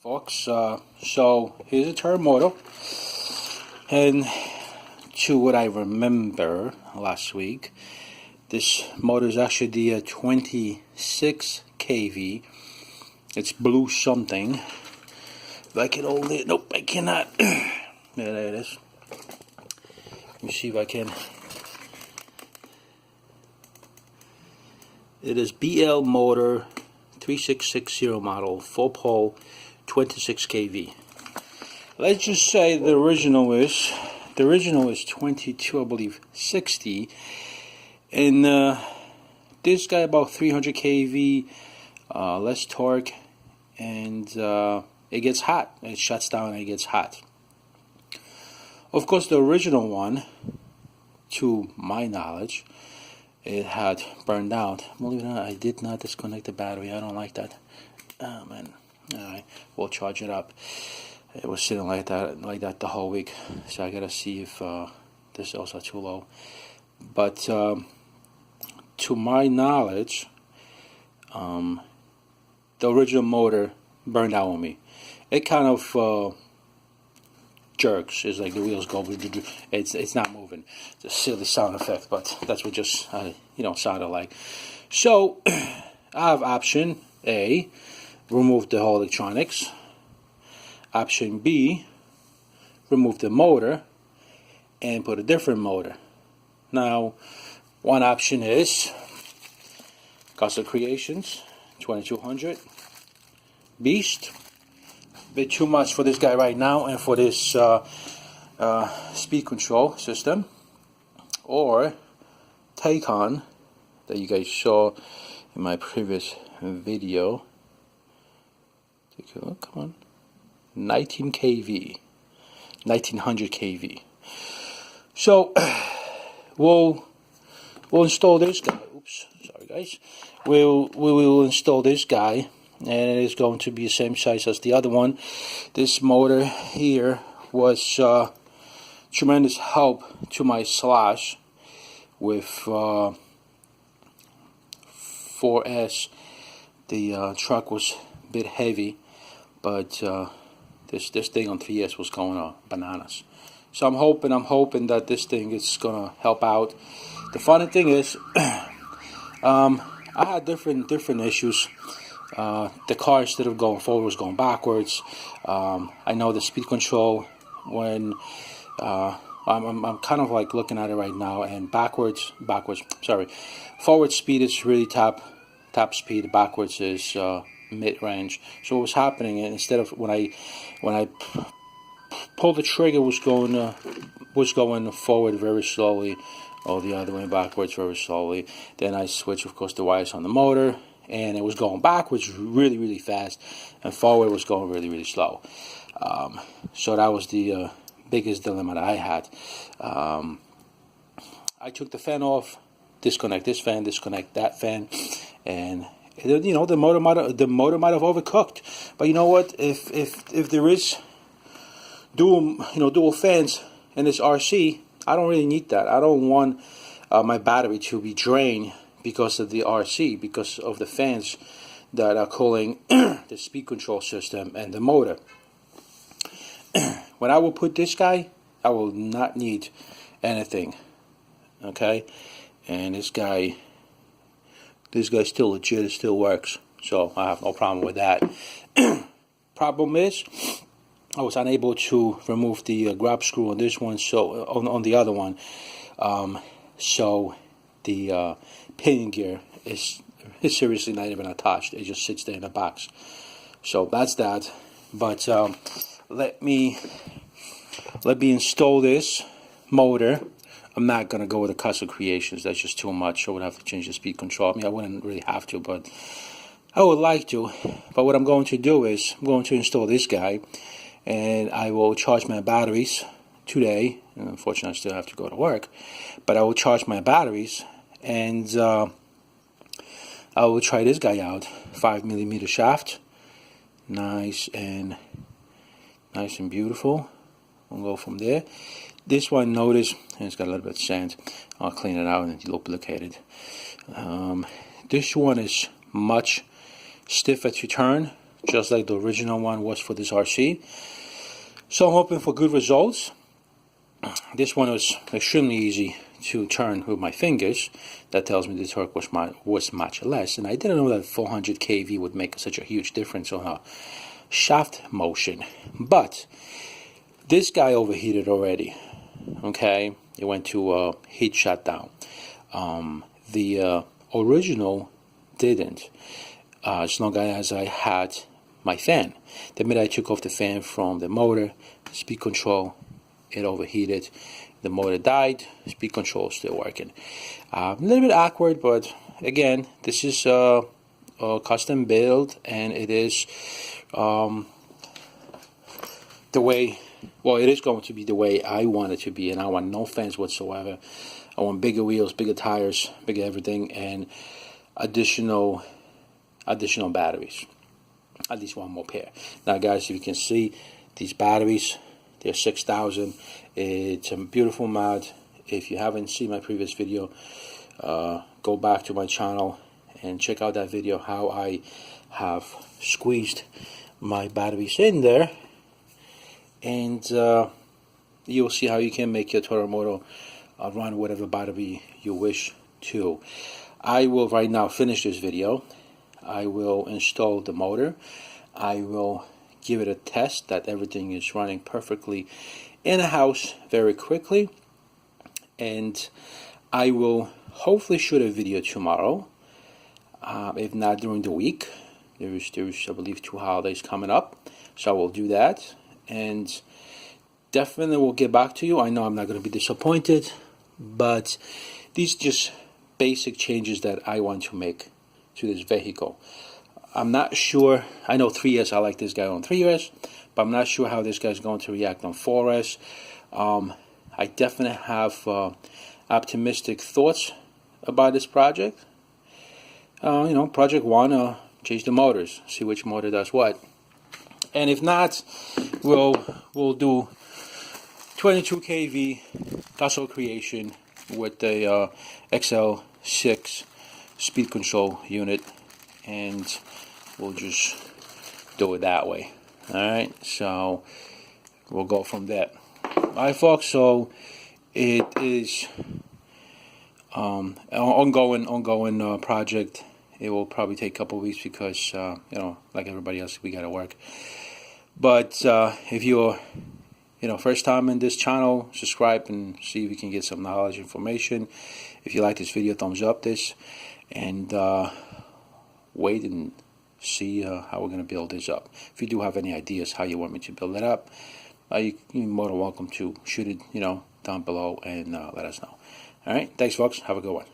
Folks, so here's a terremotto, and to what I remember last week, this motor is actually the 26 kV. It's blue something. If I can hold it, nope, I cannot. There it is. Let me see if I can. It is BL motor 3660 model, 4-pole, 26 kV. Let's just say the original is 22, I believe, 60, and this guy about 300 kV, less torque, and it gets hot. It shuts down and it gets hot. Of course, the original one, to my knowledge, it had burned out. Believe it or not, I did not disconnect the battery. I don't like that. Oh man. Alright, we'll charge it up. It was sitting like that the whole week. So I gotta see if this is also too low. But to my knowledge, the original motor burned out on me. It kind of jerks. It's like the wheels go. It's not moving. It's a silly sound effect, but that's what just sounded like. So I have option A, remove the whole electronics. Option B, remove the motor and put a different motor. Now, one option is Custom Creations 2200 Beast. Bit too much for this guy right now and for this speed control system, or Taycan that you guys saw in my previous video. Take a look, come on, 19 kV, 1900 kV. So we'll install this guy. Oops, sorry guys. We will install this guy. And it is going to be the same size as the other one. This motor here was tremendous help to my Slash with 4S. The truck was a bit heavy, but this thing on 3S was going bananas. So I'm hoping that this thing is gonna help out. The funny thing is, I had different issues. The car, instead of going forward, was going backwards. I know the speed control, when I'm kind of like looking at it right now, and forward speed is really top speed, backwards is mid-range. So what was happening, instead of when I pulled the trigger, was going forward very slowly, or the other way, backwards very slowly. Then I switched, of course, the wires on the motor, and it was going backwards really, really fast, and forward was going really, really slow. So that was the biggest dilemma that I had. I took the fan off, disconnect this fan, disconnect that fan, and the motor might have overcooked. But you know what? If there is dual fans in this RC, I don't really need that. I don't want my battery to be drained because of the RC, because of the fans that are cooling the speed control system and the motor. When I will put this guy, I will not need anything. Okay, and this guy still legit. It still works, so I have no problem with that. Problem is, I was unable to remove the grab screw on this one, so on the other one. So the pinion gear is seriously not even attached. It just sits there in a box. So that's that. But let me install this motor. I'm not gonna go with the Custom Creations. That's just too much. I would have to change the speed control. I mean, I wouldn't really have to, but I would like to. But what I'm going to do is I'm going to install this guy, and I will charge my batteries today. And unfortunately, I still have to go to work, but I will charge my batteries, and I will try this guy out. 5mm shaft, nice and beautiful. We'll go from there. This one, notice, and it's got a little bit of sand. I'll clean it out and duplicate it. This one is much stiffer to turn, just like the original one was for this RC. So I'm hoping for good results. This one was extremely easy to turn with my fingers. That tells me the torque was much less, and I didn't know that 400 kV would make such a huge difference on a shaft motion. But this guy overheated already. Okay, it went to heat shutdown. The original didn't, as long as I had my fan. The minute I took off the fan from the motor, speed control, it overheated. The motor died. Speed control is still working. A little bit awkward, but again, this is a custom build, and it is the way. Well, it is going to be the way I want it to be, and I want no fans whatsoever. I want bigger wheels, bigger tires, bigger everything, and additional batteries. At least one more pair. Now, guys, if you can see these batteries, they're 6,000. It's a beautiful mod. If you haven't seen my previous video, go back to my channel and check out that video how I have squeezed my batteries in there, and you'll see how you can make your terremotto run whatever battery you wish to. I will right now finish this video. I will install the motor. I will give it a test that everything is running perfectly in the house very quickly, and I will hopefully shoot a video tomorrow, if not during the week. There's I believe 2 holidays coming up, so I will do that, and definitely will get back to you. I know I'm not going to be disappointed, but these just basic changes that I want to make to this vehicle. I'm not sure. I know 3S, I like this guy on 3S, but I'm not sure how this guy's going to react on 4S. I definitely have optimistic thoughts about this project. Project 1, change the motors, see which motor does what. And if not, we'll do 22 kV tussle creation with the XL6 speed control unit, and we'll just do it that way. Alright, so we'll go from there. Alright, folks, so it is an ongoing project. It will probably take a couple of weeks because like everybody else, we gotta work. But if you're first time in this channel, subscribe and see if you can get some knowledge, information. If you like this video, thumbs up this, and wait and see how we're going to build this up. If you do have any ideas how you want me to build it up, you're more than welcome to shoot it down below and let us know. Alright, thanks folks, have a good one.